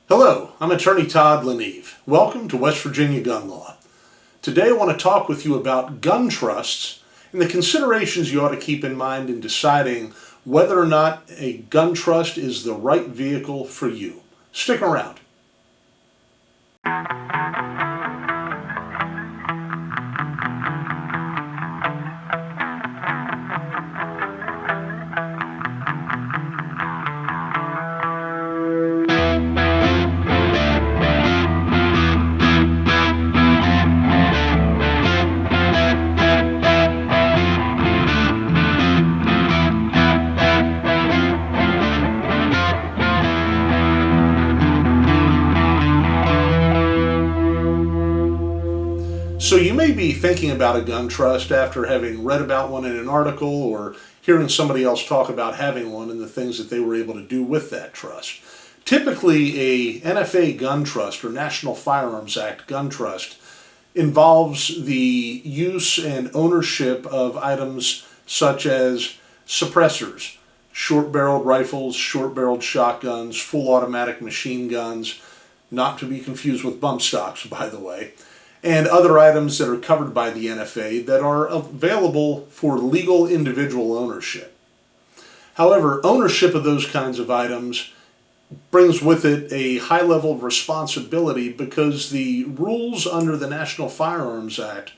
Hello, I'm Attorney Todd Leneve. Welcome to West Virginia Gun Law. Today I want to talk with you about gun trusts and the considerations you ought to keep in mind in deciding whether or not a gun trust is the right vehicle for you. Stick around. So you may be thinking about a gun trust after having read about one in an article or hearing somebody else talk about having one and the things that they were able to do with that trust. Typically, a NFA gun trust or National Firearms Act gun trust involves the use and ownership of items such as suppressors, short-barreled rifles, short-barreled shotguns, full automatic machine guns, not to be confused with bump stocks, by the way, and other items that are covered by the NFA that are available for legal individual ownership. However, ownership of those kinds of items brings with it a high level of responsibility because the rules under the National Firearms Act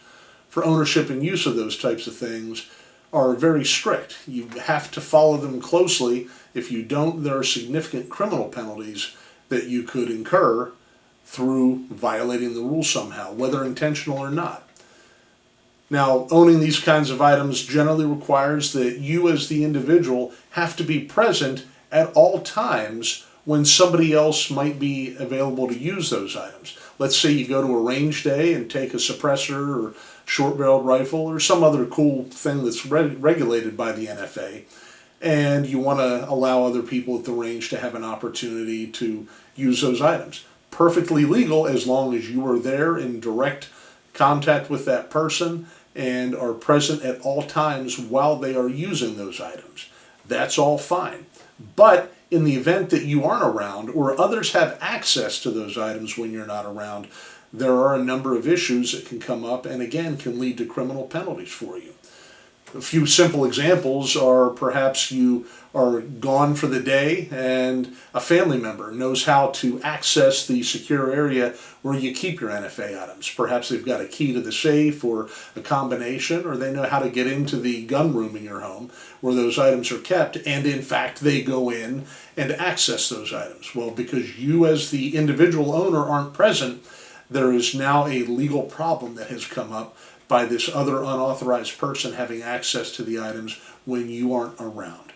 for ownership and use of those types of things are very strict. You have to follow them closely. If you don't, there are significant criminal penalties that you could incur through violating the rules somehow, whether intentional or not. Now, owning these kinds of items generally requires that you as the individual have to be present at all times when somebody else might be available to use those items. Let's say you go to a range day and take a suppressor or short-barreled rifle or some other cool thing that's regulated by the NFA, and you want to allow other people at the range to have an opportunity to use those items. Perfectly legal as long as you are there in direct contact with that person and are present at all times while they are using those items. That's all fine. But in the event that you aren't around or others have access to those items when you're not around, there are a number of issues that can come up and again can lead to criminal penalties for you. A few simple examples are perhaps you are gone for the day and a family member knows how to access the secure area where you keep your NFA items. Perhaps they've got a key to the safe or a combination, or they know how to get into the gun room in your home where those items are kept, and in fact they go in and access those items. Well, because you as the individual owner aren't present, there is now a legal problem that has come up by this other unauthorized person having access to the items when you aren't around.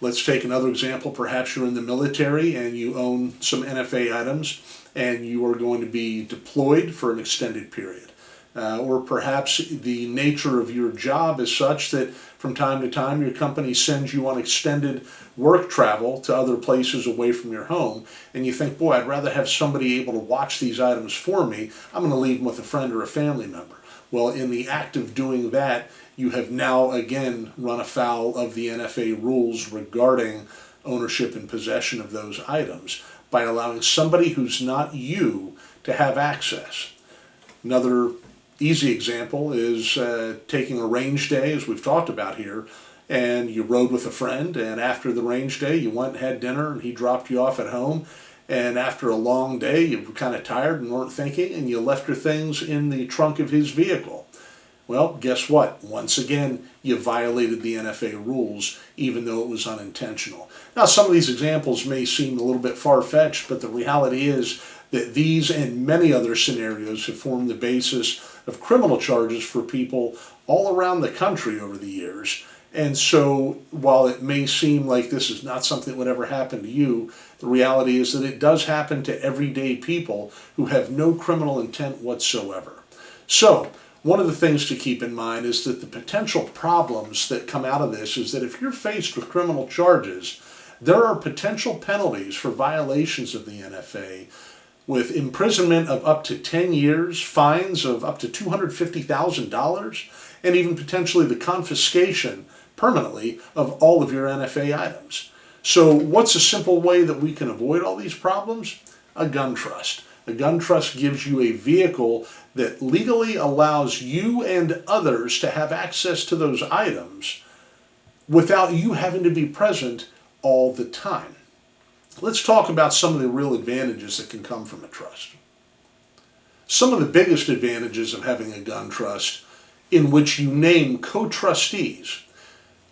Let's take another example. Perhaps you're in the military and you own some NFA items and you are going to be deployed for an extended period. Or perhaps the nature of your job is such that from time to time your company sends you on extended work travel to other places away from your home, and you think, boy, I'd rather have somebody able to watch these items for me. I'm going to leave them with a friend or a family member. Well, in the act of doing that, you have now again run afoul of the NFA rules regarding ownership and possession of those items by allowing somebody who's not you to have access. Another easy example is taking a range day, as we've talked about here, and you rode with a friend, and after the range day you went and had dinner and he dropped you off at home, and after a long day you were kind of tired and weren't thinking and you left your things in the trunk of his vehicle. Well, guess what? Once again, you violated the NFA rules, even though it was unintentional. Now, some of these examples may seem a little bit far-fetched, but the reality is that these and many other scenarios have formed the basis of criminal charges for people all around the country over the years. And so, while it may seem like this is not something that would ever happen to you, the reality is that it does happen to everyday people who have no criminal intent whatsoever. So, one of the things to keep in mind is that the potential problems that come out of this is that if you're faced with criminal charges, there are potential penalties for violations of the NFA with imprisonment of up to 10 years, fines of up to $250,000, and even potentially the confiscation permanently of all of your NFA items. So what's a simple way that we can avoid all these problems? A gun trust. A gun trust gives you a vehicle that legally allows you and others to have access to those items without you having to be present all the time. Let's talk about some of the real advantages that can come from a trust. Some of the biggest advantages of having a gun trust in which you name co-trustees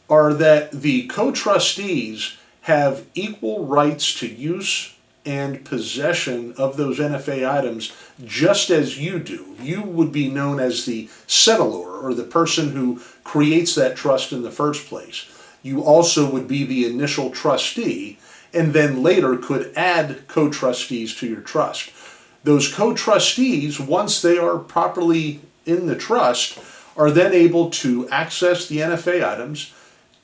are that the co-trustees have equal rights to use and possession of those NFA items just as you do. You would be known as the settlor, or the person who creates that trust in the first place. You also would be the initial trustee, and then later could add co-trustees to your trust. Those co-trustees, once they are properly in the trust, are then able to access the NFA items,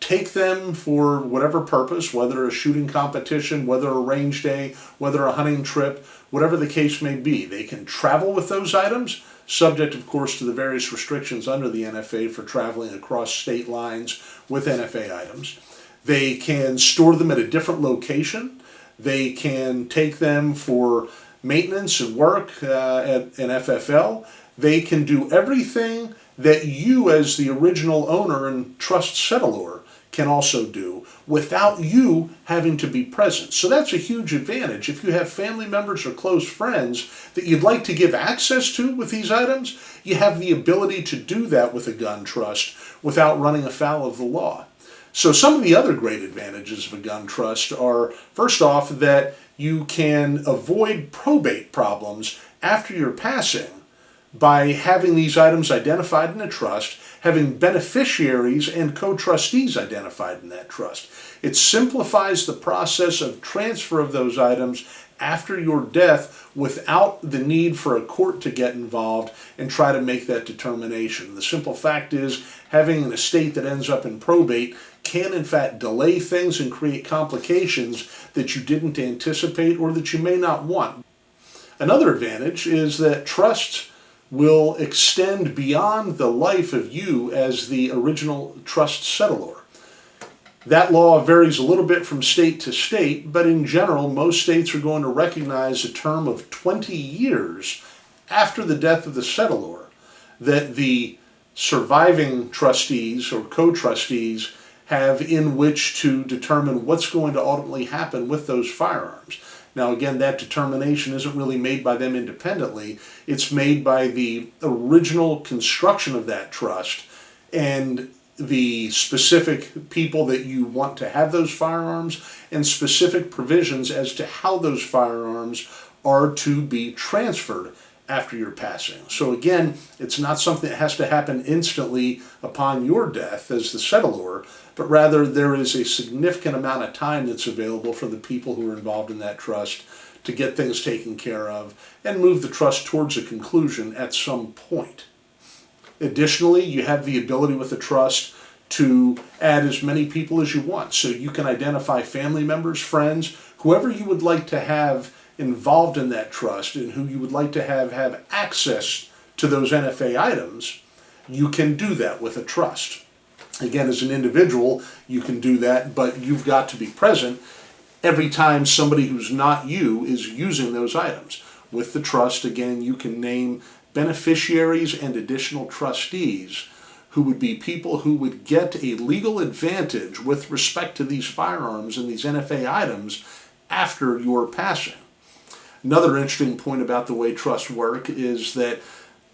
take them for whatever purpose, whether a shooting competition, whether a range day, whether a hunting trip, whatever the case may be. They can travel with those items, subject of course to the various restrictions under the NFA for traveling across state lines with NFA items. They can store them at a different location. They can take them for maintenance and work at an FFL. They can do everything that you as the original owner and trust settlor can also do without you having to be present. So that's a huge advantage. If you have family members or close friends that you'd like to give access to with these items, you have the ability to do that with a gun trust without running afoul of the law. So some of the other great advantages of a gun trust are, first off, that you can avoid probate problems after your passing by having these items identified in a trust, having beneficiaries and co-trustees identified in that trust. It simplifies the process of transfer of those items after your death without the need for a court to get involved and try to make that determination. The simple fact is, having an estate that ends up in probate can in fact delay things and create complications that you didn't anticipate or that you may not want. Another advantage is that trusts will extend beyond the life of you as the original trust settlor. That law varies a little bit from state to state, but in general, most states are going to recognize a term of 20 years after the death of the settlor that the surviving trustees or co-trustees have in which to determine what's going to ultimately happen with those firearms. Now again, that determination isn't really made by them independently. It's made by the original construction of that trust and the specific people that you want to have those firearms and specific provisions as to how those firearms are to be transferred after your passing. So again, it's not something that has to happen instantly upon your death as the settlor, but rather there is a significant amount of time that's available for the people who are involved in that trust to get things taken care of and move the trust towards a conclusion at some point. Additionally, you have the ability with the trust to add as many people as you want. So you can identify family members, friends, whoever you would like to have involved in that trust and who you would like to have access to those NFA items. You can do that with a trust. Again, as an individual, you can do that, but you've got to be present every time somebody who's not you is using those items. With the trust, again, you can name beneficiaries and additional trustees who would be people who would get a legal advantage with respect to these firearms and these NFA items after your passing. Another interesting point about the way trusts work is that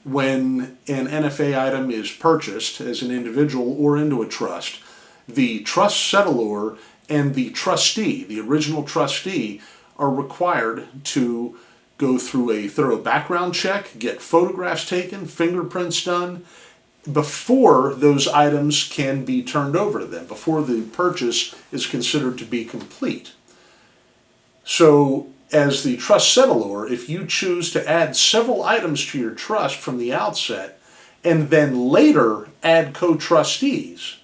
when an NFA item is purchased as an individual or into a trust, the trust settlor and the trustee, the original trustee, are required to go through a thorough background check, get photographs taken, fingerprints done, before those items can be turned over to them, before the purchase is considered to be complete. So, as the trust settlor, if you choose to add several items to your trust from the outset and then later add co-trustees,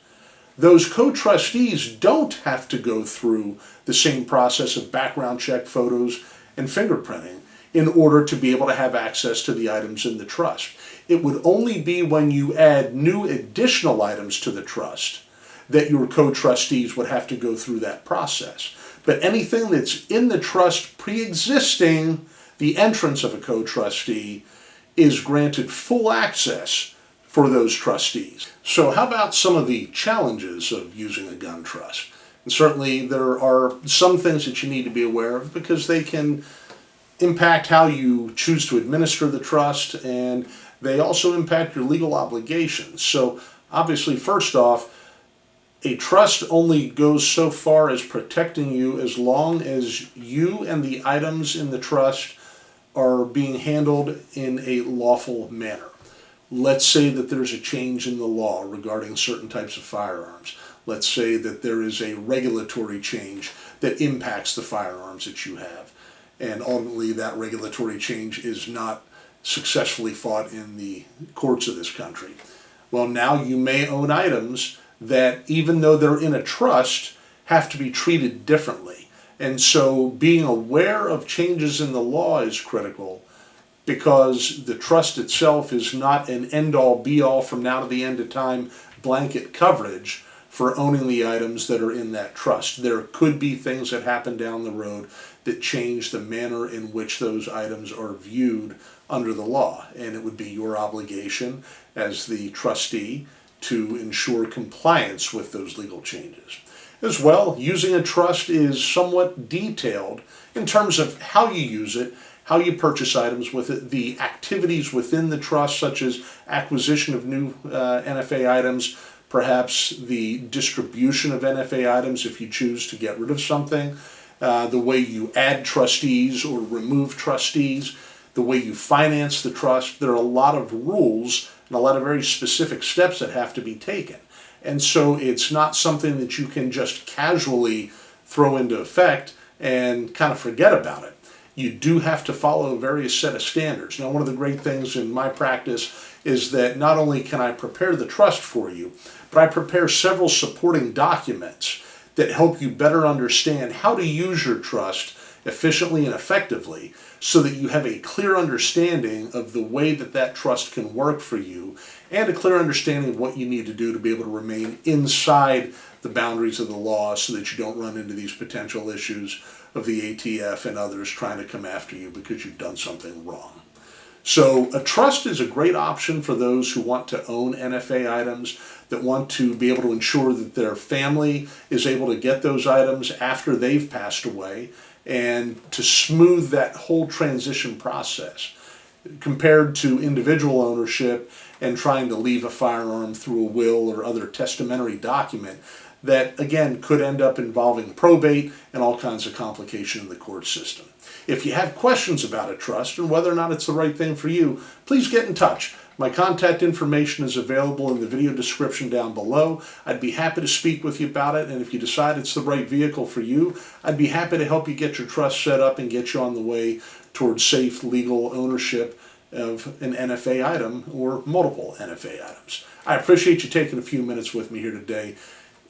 those co-trustees don't have to go through the same process of background check, photos, and fingerprinting in order to be able to have access to the items in the trust. It would only be when you add new additional items to the trust that your co-trustees would have to go through that process. But anything that's in the trust pre-existing the entrance of a co-trustee is granted full access for those trustees. So how about some of the challenges of using a gun trust? And certainly there are some things that you need to be aware of because they can impact how you choose to administer the trust, and they also impact your legal obligations. So obviously, first off, a trust only goes so far as protecting you as long as you and the items in the trust are being handled in a lawful manner. Let's say that there's a change in the law regarding certain types of firearms. Let's say that there is a regulatory change that impacts the firearms that you have, and ultimately that regulatory change is not successfully fought in the courts of this country. Well, now you may own items that, even though they're in a trust, have to be treated differently. And so being aware of changes in the law is critical, because the trust itself is not an end-all be-all from now to the end of time blanket coverage for owning the items that are in that trust. There could be things that happen down the road that change the manner in which those items are viewed under the law, and it would be your obligation as the trustee to ensure compliance with those legal changes. As well, using a trust is somewhat detailed in terms of how you use it, how you purchase items with it, the activities within the trust, such as acquisition of new NFA items, perhaps the distribution of NFA items if you choose to get rid of something, the way you add trustees or remove trustees, the way you finance the trust. There are a lot of rules and a lot of very specific steps that have to be taken. And so it's not something that you can just casually throw into effect and kind of forget about it. You do have to follow various set of standards. Now, one of the great things in my practice is that not only can I prepare the trust for you, but I prepare several supporting documents that help you better understand how to use your trust efficiently and effectively, so that you have a clear understanding of the way that that trust can work for you, and a clear understanding of what you need to do to be able to remain inside the boundaries of the law, so that you don't run into these potential issues of the ATF and others trying to come after you because you've done something wrong. So a trust is a great option for those who want to own NFA items, that want to be able to ensure that their family is able to get those items after they've passed away, and to smooth that whole transition process, compared to individual ownership and trying to leave a firearm through a will or other testamentary document that, again, could end up involving probate and all kinds of complication in the court system. If you have questions about a trust and whether or not it's the right thing for you, please get in touch. My contact information is available in the video description down below. I'd be happy to speak with you about it, and if you decide it's the right vehicle for you, I'd be happy to help you get your trust set up and get you on the way towards safe legal ownership of an NFA item or multiple NFA items. I appreciate you taking a few minutes with me here today.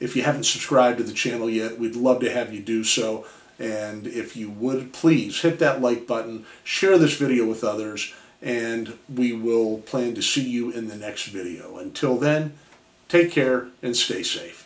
If you haven't subscribed to the channel yet, we'd love to have you do so. And if you would, please hit that like button, share this video with others, and we will plan to see you in the next video. Until then, take care and stay safe.